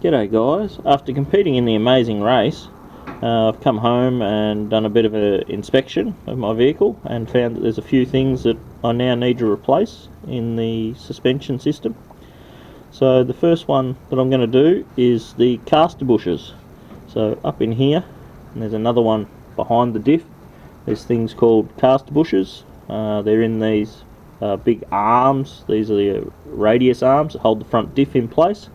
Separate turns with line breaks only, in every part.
G'day guys, after competing in the Amazing Race, I've come home and done a bit of an inspection of my vehicle and found that there's a few things that I now need to replace in the suspension system. So the first one that I'm going to do is the caster bushes. So up in here, and there's another one behind the diff, there's things called caster bushes. They're in these big arms. These are the radius arms that hold the front diff in place.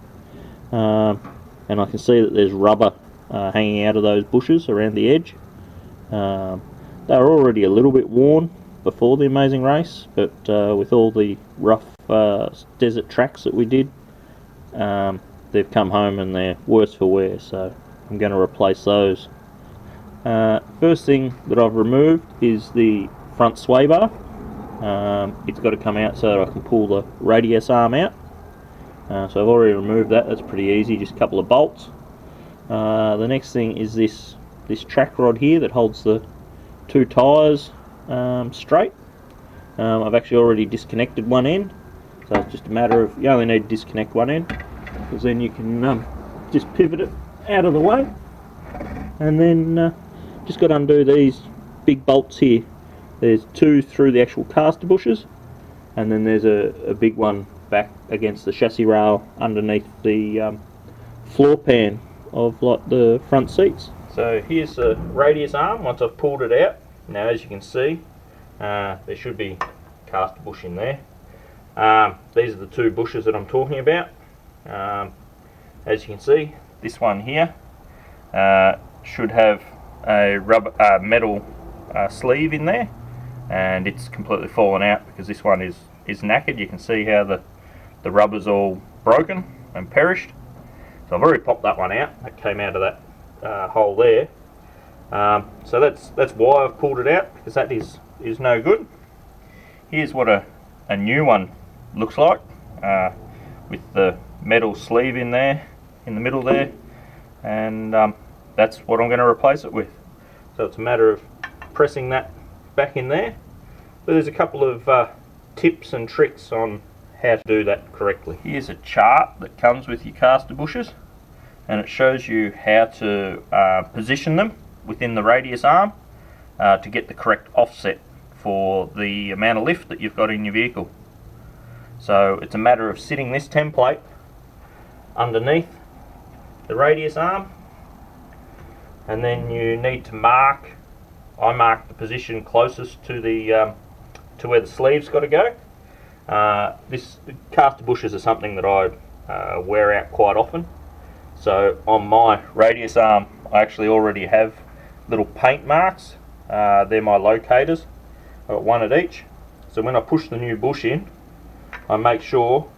And I can see that there's rubber hanging out of those bushes around the edge. They were already a little bit worn before the Amazing Race, but with all the rough desert tracks that we did, they've come home and they're worse for wear, so I'm going to replace those. First thing that I've removed is the front sway bar. It's got to come out so that I can pull the radius arm out. So I've already removed that. That's pretty easy, just a couple of bolts. The next thing is this track rod here that holds the two tyres straight. I've actually already disconnected one end, so it's just a matter of, you only need to disconnect one end, because then you can just pivot it out of the way, and then just got to undo these big bolts here. There's two through the actual caster bushes, and then there's a big one back against the chassis rail underneath the floor pan of like the front seats. So here's the radius arm once I've pulled it out. Now as you can see, there should be caster bush in there. These are the two bushes that I'm talking about. As you can see, this one here should have a rubber metal sleeve in there, and it's completely fallen out because this one is knackered. You can see how the rubber's all broken and perished. So I've already popped that one out. That came out of that hole there. So that's why I've pulled it out, because that is no good. Here's what a new one looks like, with the metal sleeve in there, in the middle there, and that's what I'm going to replace it with. So it's a matter of pressing that back in there. But there's a couple of tips and tricks on how to do that correctly. Here's a chart that comes with your caster bushes, and it shows you how to position them within the radius arm to get the correct offset for the amount of lift that you've got in your vehicle. So it's a matter of sitting this template underneath the radius arm, and then you need to mark, I mark the position closest to the to where the sleeve's got to go. This caster bushes are something that I wear out quite often, so on my radius arm I actually already have little paint marks. They're my locators. I've got one at each, so when I push the new bush in, I make sure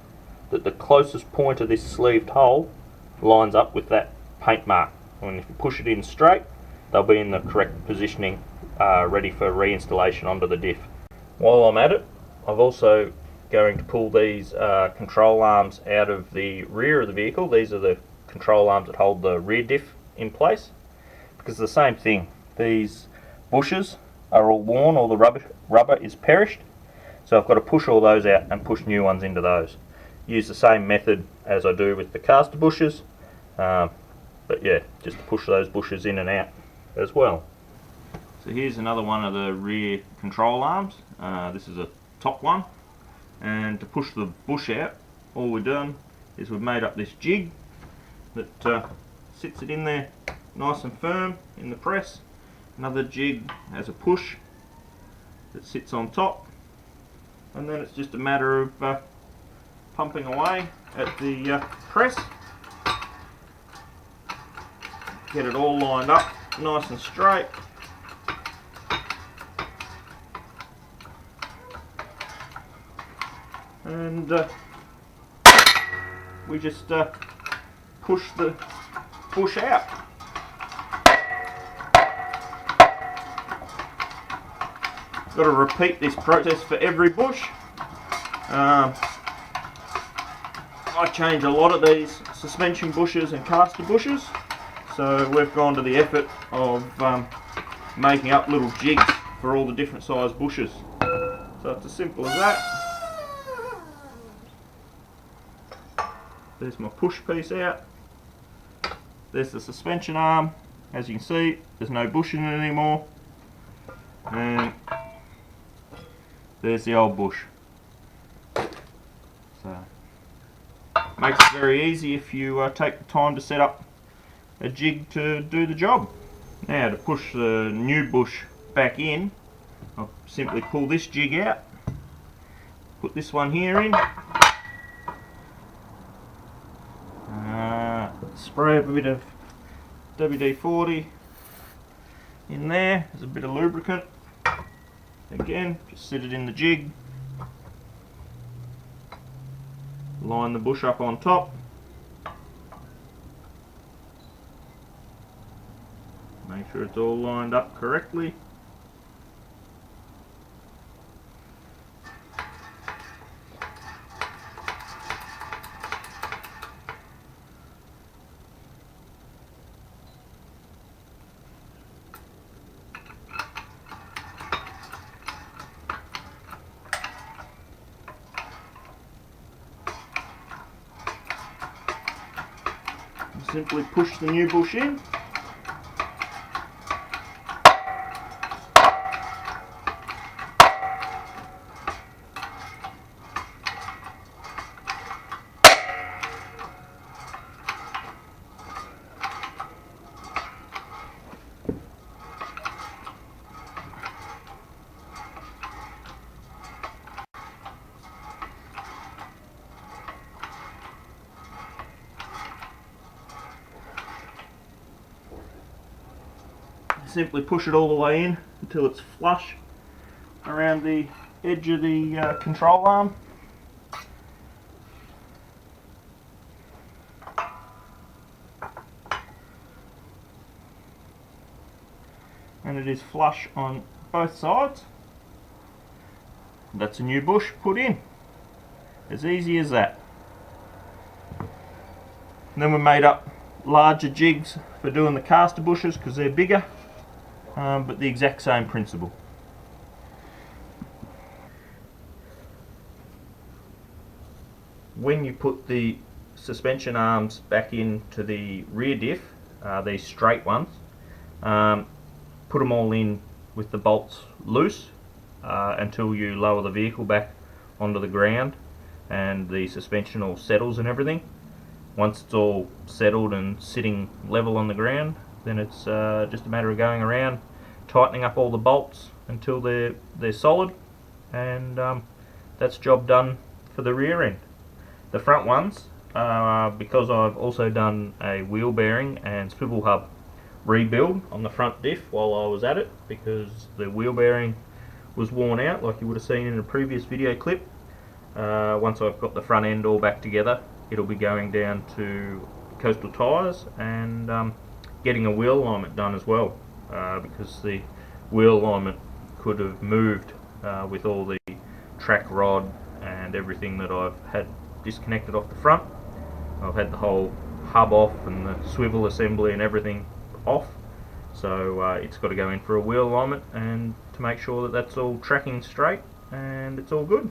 that the closest point of this sleeved hole lines up with that paint mark, and if you push it in straight, they'll be in the correct positioning, ready for reinstallation onto the diff. While I'm at it, I've also going to pull these control arms out of the rear of the vehicle. These are the control arms that hold the rear diff in place, because the same thing, these bushes are all worn, all the rubber is perished, so I've got to push all those out and push new ones into those. Use the same method as I do with the caster bushes, but yeah, just to push those bushes in and out as well. So here's another one of the rear control arms. This is a top one, and to push the bush out, all we've done is we've made up this jig that sits it in there nice and firm in the press. Another jig has a push that sits on top, and then it's just a matter of pumping away at the press, get it all lined up nice and straight. And we just push the bush out. Got to repeat this process for every bush. I change a lot of these suspension bushes and caster bushes, so we've gone to the effort of making up little jigs for all the different size bushes. So it's as simple as that. There's my push piece out. there's the suspension arm. As you can see, there's no bush in it anymore, and there's the old bush. So makes it very easy if you take the time to set up a jig to do the job. Now to push the new bush back in, I'll simply pull this jig out, put this one here in, spray a bit of WD-40 in there, there's a bit of lubricant, again just sit it in the jig, line the bush up on top, make sure it's all lined up correctly. Simply push the new bush in. Simply push it all the way in until it's flush around the edge of the control arm. And it is flush on both sides. That's a new bush put in. As easy as that. And then we made up larger jigs for doing the caster bushes because they're bigger. But the exact same principle. When you put the suspension arms back into the rear diff, these straight ones, put them all in with the bolts loose until you lower the vehicle back onto the ground and the suspension all settles and everything. Once it's all settled and sitting level on the ground, then it's just a matter of going around tightening up all the bolts until they're solid, and that's job done for the rear end. The front ones, because I've also done a wheel bearing and swivel hub rebuild on the front diff while I was at it, because the wheel bearing was worn out like you would have seen in a previous video clip. Once I've got the front end all back together, it'll be going down to Coastal Tyres and getting a wheel alignment done as well, because the wheel alignment could have moved with all the track rod and everything that I've had disconnected off the front. I've had the whole hub off and the swivel assembly and everything off, so it's got to go in for a wheel alignment and to make sure that that's all tracking straight and it's all good.